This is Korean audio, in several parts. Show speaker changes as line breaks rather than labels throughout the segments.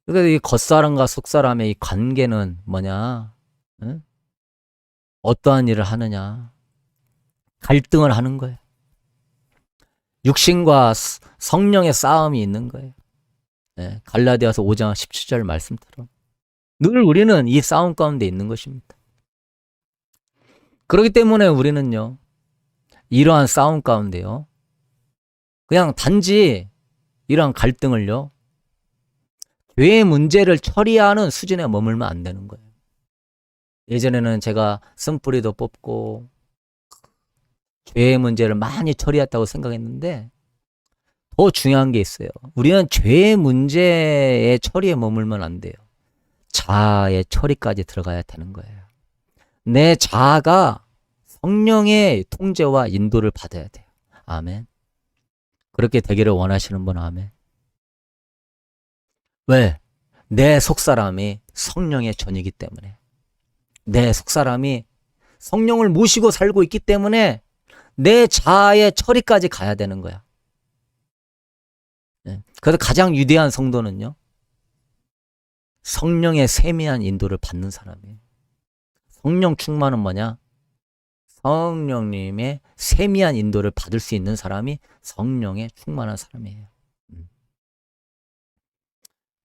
그러니까 이 겉사람과 속사람의 이 관계는 뭐냐? 응? 어떠한 일을 하느냐? 갈등을 하는 거예요. 육신과 성령의 싸움이 있는 거예요. 네, 갈라디아서 5장 17절 말씀처럼 늘 우리는 이 싸움 가운데 있는 것입니다. 그렇기 때문에 우리는요, 이러한 싸움 가운데요, 그냥 단지 이러한 갈등을요, 죄의 문제를 처리하는 수준에 머물면 안 되는 거예요. 예전에는 제가 쓴뿌리도 뽑고 죄의 문제를 많이 처리했다고 생각했는데 더 중요한 게 있어요. 우리는 죄의 문제의 처리에 머물면 안 돼요. 자아의 처리까지 들어가야 되는 거예요. 내 자아가 성령의 통제와 인도를 받아야 돼요. 아멘. 그렇게 되기를 원하시는 분 아멘. 왜? 내 속사람이 성령의 전이기 때문에. 내 속사람이 성령을 모시고 살고 있기 때문에 내 자아의 처리까지 가야 되는 거야. 그래서 가장 위대한 성도는요, 성령의 세미한 인도를 받는 사람이에요. 성령 충만은 뭐냐? 성령님의 세미한 인도를 받을 수 있는 사람이 성령에 충만한 사람이에요.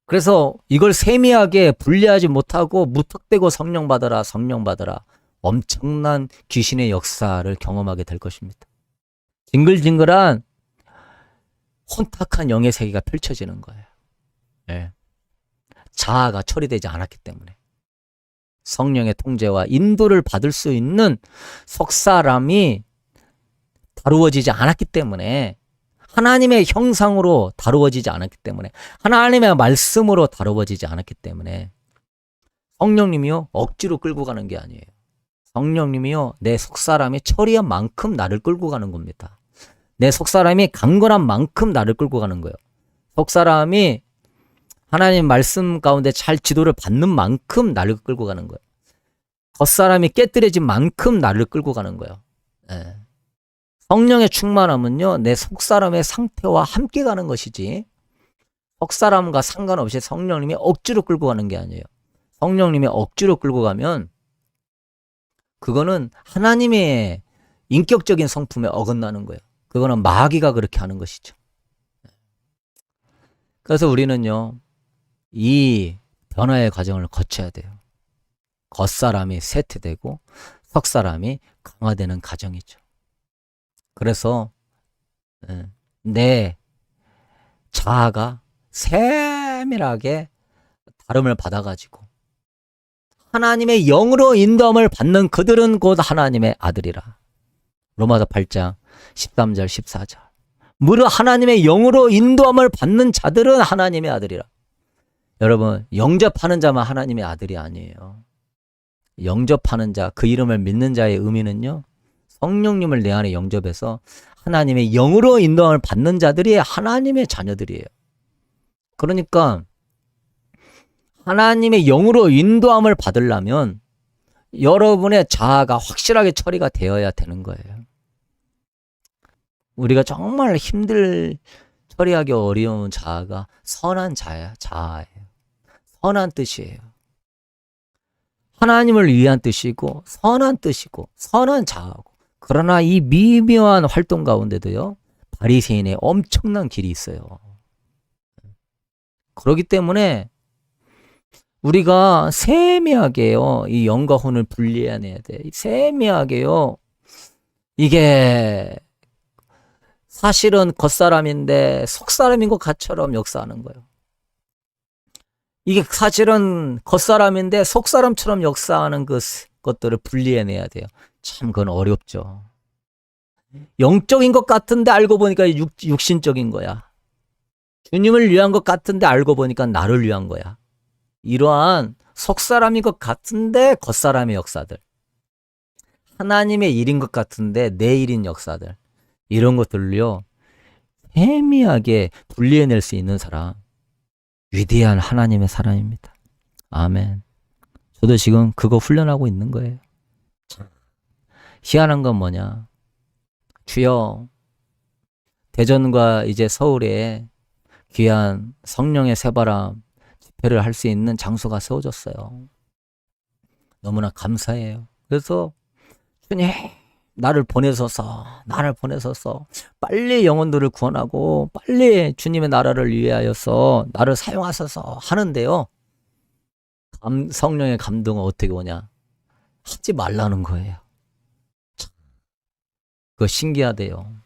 그래서 이걸 세미하게 분리하지 못하고 무턱대고 성령 받아라, 성령 받아라. 엄청난 귀신의 역사를 경험하게 될 것입니다. 징글징글한 혼탁한 영의 세계가 펼쳐지는 거예요. 네. 자아가 처리되지 않았기 때문에. 성령의 통제와 인도를 받을 수 있는 속사람이 다루어지지 않았기 때문에, 하나님의 형상으로 다루어지지 않았기 때문에, 하나님의 말씀으로 다루어지지 않았기 때문에 성령님이요 억지로 끌고 가는 게 아니에요. 성령님이요 내 속사람이 처리한 만큼 나를 끌고 가는 겁니다. 내 속사람이 강건한 만큼 나를 끌고 가는 거예요. 속사람이 하나님 말씀 가운데 잘 지도를 받는 만큼 나를 끌고 가는 거예요. 겉사람이 깨뜨려진 만큼 나를 끌고 가는 거예요. 예. 성령의 충만함은요, 내 속사람의 상태와 함께 가는 것이지, 속사람과 상관없이 성령님이 억지로 끌고 가는 게 아니에요. 성령님이 억지로 끌고 가면 그거는 하나님의 인격적인 성품에 어긋나는 거예요. 그거는 마귀가 그렇게 하는 것이죠. 그래서 우리는요, 이 변화의 과정을 거쳐야 돼요. 겉사람이 쇠퇴되고 속사람이 강화되는 과정이죠. 그래서 내 자아가 세밀하게 다름을 받아가지고 하나님의 영으로 인도함을 받는 그들은 곧 하나님의 아들이라. 로마서 8장 13절 14절. 무릇 하나님의 영으로 인도함을 받는 자들은 하나님의 아들이라. 여러분, 영접하는 자만 하나님의 아들이 아니에요. 영접하는 자, 그 이름을 믿는 자의 의미는요, 성령님을 내 안에 영접해서 하나님의 영으로 인도함을 받는 자들이 하나님의 자녀들이에요. 그러니까 하나님의 영으로 인도함을 받으려면 여러분의 자아가 확실하게 처리가 되어야 되는 거예요. 우리가 정말 처리하기 어려운 자아가 선한 자아예요. 선한 뜻이에요. 하나님을 위한 뜻이고 선한 뜻이고 선한 자아고, 그러나 이 미묘한 활동 가운데도요, 바리새인의 엄청난 길이 있어요. 그렇기 때문에 우리가 세미하게요, 이 영과 혼을 분리해내야 돼. 세미하게요, 이게 사실은 겉사람인데 속사람인 것처럼 역사하는 거예요. 이게 사실은 겉사람인데 속사람처럼 역사하는 것들을 분리해내야 돼요. 참 그건 어렵죠. 영적인 것 같은데 알고 보니까 육신적인 거야. 주님을 위한 것 같은데 알고 보니까 나를 위한 거야. 이러한 속사람인 것 같은데 겉사람의 역사들, 하나님의 일인 것 같은데 내 일인 역사들, 이런 것들을요 희미하게 분리해낼 수 있는 사람, 위대한 하나님의 사람입니다. 아멘. 저도 지금 그거 훈련하고 있는 거예요. 희한한 건 뭐냐, 주여, 대전과 이제 서울에 귀한 성령의 새바람 집회를 할 수 있는 장소가 세워졌어요. 너무나 감사해요. 그래서 주님, 나를 보내소서, 나를 보내소서, 빨리 영혼들을 구원하고 빨리 주님의 나라를 위하여서 나를 사용하소서 하는데요. 성령의 감동은 어떻게 오냐? 하지 말라는 거예요. 그거 신기하대요.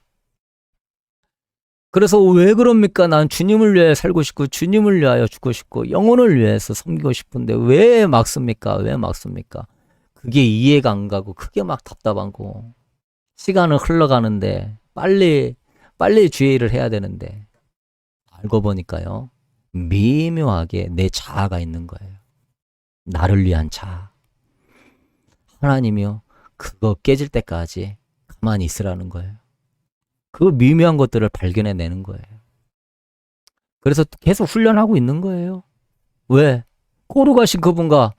그래서 왜 그럽니까? 난 주님을 위해 살고 싶고 주님을 위하여 죽고 싶고 영혼을 위해서 섬기고 싶은데 왜 막습니까? 왜 막습니까? 그게 이해가 안 가고 그게 막 답답하고 시간은 흘러가는데 빨리 주의 일을 해야 되는데 알고 보니까요. 미묘하게 내 자아가 있는 거예요. 나를 위한 자아. 하나님이요. 그거 깨질 때까지 가만히 있으라는 거예요. 그 미묘한 것들을 발견해내는 거예요. 그래서 계속 훈련하고 있는 거예요. 왜? 꼬루 가신 그분과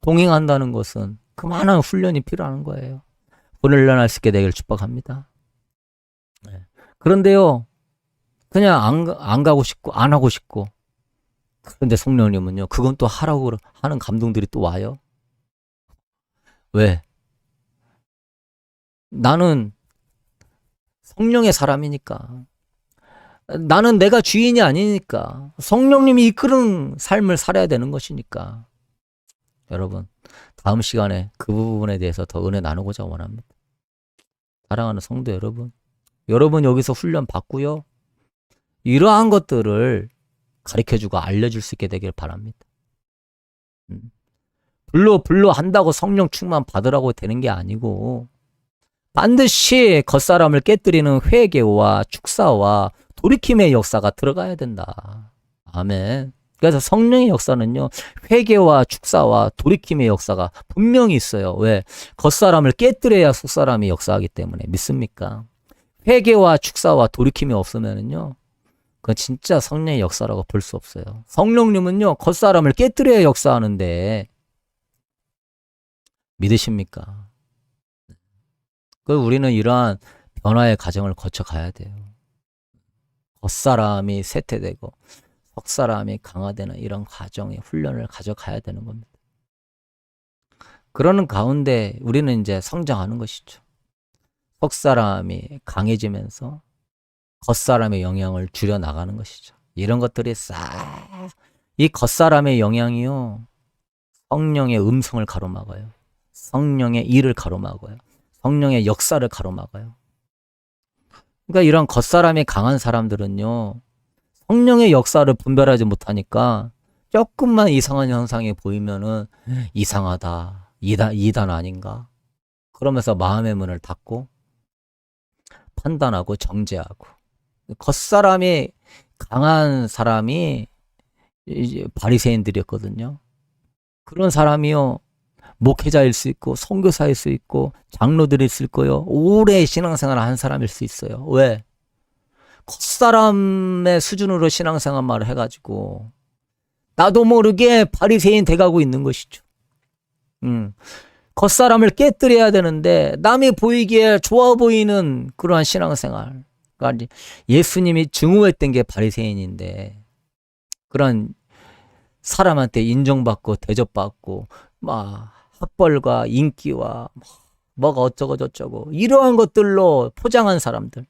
동행한다는 것은 그만한 훈련이 필요한 거예요. 훈련할 수 있게 되길 축복합니다. 그런데요, 그냥 안 가고 싶고, 안 하고 싶고. 그런데 성령님은요, 그건 또 하라고 하는 감동들이 또 와요. 왜? 나는 성령의 사람이니까. 나는 내가 주인이 아니니까. 성령님이 이끄는 삶을 살아야 되는 것이니까. 여러분, 다음 시간에 그 부분에 대해서 더 은혜 나누고자 원합니다. 사랑하는 성도 여러분, 여러분 여기서 훈련 받고요. 이러한 것들을 가르쳐주고 알려줄 수 있게 되길 바랍니다. 불로 한다고 성령 충만 받으라고 되는 게 아니고 반드시 겉사람을 깨뜨리는 회개와 축사와 돌이킴의 역사가 들어가야 된다. 아멘. 그래서 성령의 역사는요, 회개와 축사와 돌이킴의 역사가 분명히 있어요. 왜? 겉사람을 깨뜨려야 속사람이 역사하기 때문에. 믿습니까? 회개와 축사와 돌이킴이 없으면은요, 그건 진짜 성령의 역사라고 볼 수 없어요. 성령님은요, 겉사람을 깨뜨려야 역사하는데, 믿으십니까? 우리는 이러한 변화의 과정을 거쳐 가야 돼요. 겉사람이 쇠퇴되고 속사람이 강화되는 이런 과정의 훈련을 가져가야 되는 겁니다. 그러는 가운데 우리는 이제 성장하는 것이죠. 속사람이 강해지면서 겉사람의 영향을 줄여 나가는 것이죠. 이런 것들이 이 겉사람의 영향이요, 성령의 음성을 가로막아요. 성령의 일을 가로막아요. 성령의 역사를 가로막아요. 그러니까 이런 겉사람이 강한 사람들은요, 성령의 역사를 분별하지 못하니까 조금만 이상한 현상이 보이면은 이상하다, 이단 아닌가? 그러면서 마음의 문을 닫고 판단하고 정죄하고. 겉사람이 강한 사람이 이제 바리새인들이었거든요. 그런 사람이요, 목회자일 수 있고 선교사일 수 있고 장로들일 수 있고요, 오래 신앙생활을 한 사람일 수 있어요. 왜? 겉사람의 수준으로 신앙생활을 해가지고 나도 모르게 바리새인 돼가고 있는 것이죠. 겉사람을 깨뜨려야 되는데 남이 보이기에 좋아 보이는 그러한 신앙생활. 그러니까 예수님이 증오했던 게 바리새인인데, 그런 사람한테 인정받고 대접받고 막 학벌과 인기와 뭐가 어쩌고 저쩌고 이러한 것들로 포장한 사람들.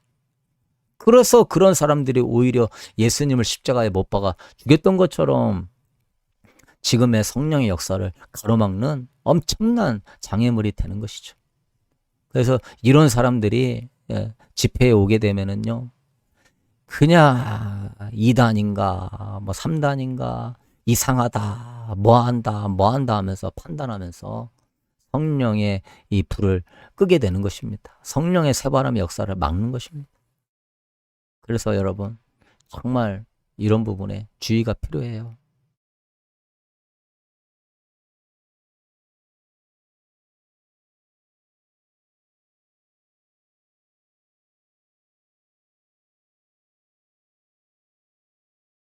그래서 그런 사람들이 오히려 예수님을 십자가에 못 박아 죽였던 것처럼 지금의 성령의 역사를 가로막는 엄청난 장애물이 되는 것이죠. 그래서 이런 사람들이 집회에 오게 되면은요, 그냥 2단인가 뭐 3단인가 이상하다, 뭐한다 하면서 판단하면서 성령의 이 불을 끄게 되는 것입니다. 성령의 새바람의 역사를 막는 것입니다. 그래서 여러분, 정말 이런 부분에 주의가 필요해요.